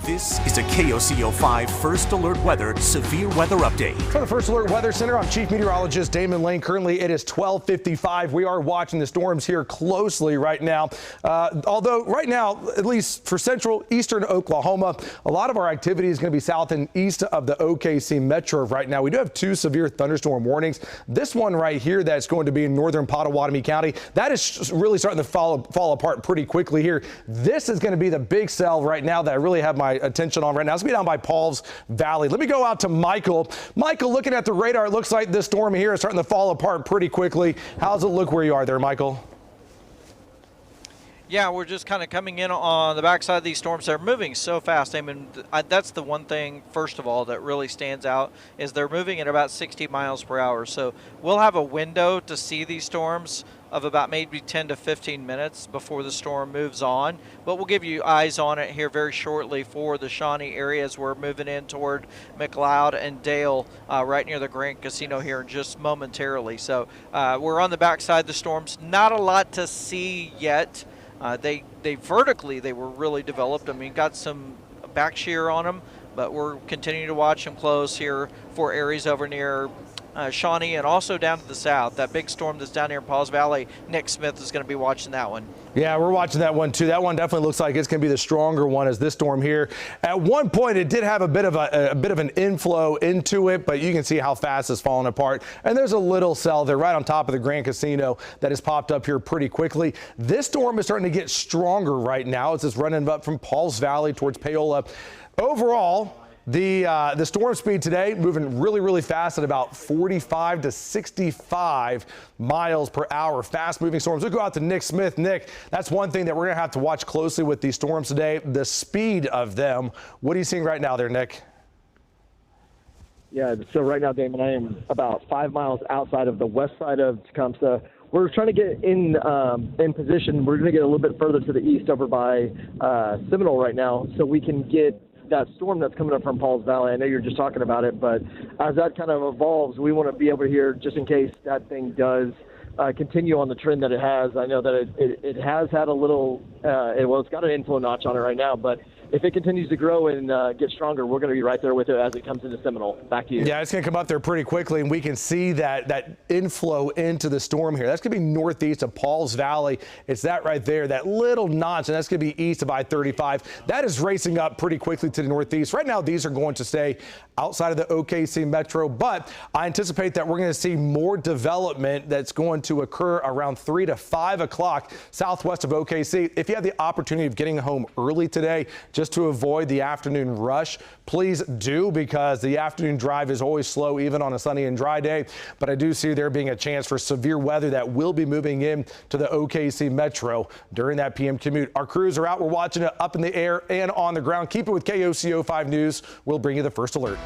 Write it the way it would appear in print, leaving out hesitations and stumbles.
This is a KOCO 5 First Alert Weather Severe Weather Update. From the First Alert Weather Center, I'm Chief Meteorologist Damon Lane. Currently, it is 12:55. We are watching the storms here closely right now. Although right now, at least for central eastern Oklahoma, a lot of our activity is going to be south and east of the OKC metro right now. We do have two severe thunderstorm warnings. This one right here that's going to be in northern Pottawatomie County, that is really starting to fall apart pretty quickly here. This is going to be the big cell right now that I really have my attention on right now. It's going to be down by Pauls Valley. Let me go out to Michael. Michael, looking at the radar, it looks like this storm here is starting to fall apart pretty quickly. How's it look where you are there, Michael? Yeah, we're just kind of coming in on the backside of these storms. They're moving so fast. I mean, that's the one thing, first of all, that really stands out is they're moving at about 60 miles per hour. So we'll have a window to see these storms of about maybe 10 to 15 minutes before the storm moves on. But we'll give you eyes on it here very shortly for the Shawnee areas. We're moving in toward McLeod and Dale right near the Grand Casino here just momentarily. So we're on the backside of the storms. Not a lot to see yet. They vertically, they were really developed. I mean, got some back shear on them, but we're continuing to watch them close here for areas over near Shawnee and also down to the south. That big storm that's down here in Pauls Valley, Nick Smith is going to be watching that one. Yeah, we're watching that one too. That one definitely looks like it's going to be the stronger one as this storm here. At one point, it did have a bit of an inflow into it, but you can see how fast it's falling apart. And there's a little cell there right on top of the Grand Casino that has popped up here pretty quickly. This storm is starting to get stronger right now as it's running up from Pauls Valley towards Paola. Overall, the storm speed today moving really fast at about 45 to 65 miles per hour. Fast moving storms. We'll go out to Nick Smith. Nick, that's one thing that we're going to have to watch closely with these storms today, the speed of them. What are you seeing right now there, Nick? Yeah, so right now, Damon, I am about 5 miles outside of the west side of Tecumseh. We're trying to get in position. We're going to get a little bit further to the east over by Seminole right now so we can get that storm that's coming up from Pauls Valley. I know you're just talking about it, but as that kind of evolves, we want to be able to hear just in case that thing does continue on the trend that it has. I know that it has had a little, it's got an inflow notch on it right now, but if it continues to grow and get stronger, we're going to be right there with it as it comes into Seminole. Back to you. Yeah, it's going to come up there pretty quickly, and we can see that inflow into the storm here. That's going to be northeast of Pauls Valley. It's that right there, that little notch, and that's going to be east of I-35. That is racing up pretty quickly to the northeast. Right now, these are going to stay outside of the OKC metro, but I anticipate that we're going to see more development that's going to occur around 3 to 5 o'clock southwest of OKC. If you have the opportunity of getting home early today, just to avoid the afternoon rush, please do, because the afternoon drive is always slow, even on a sunny and dry day. But I do see there being a chance for severe weather that will be moving in to the OKC metro during that PM commute. Our crews are out. We're watching it up in the air and on the ground. Keep it with KOCO 5 News. We'll bring you the first alert.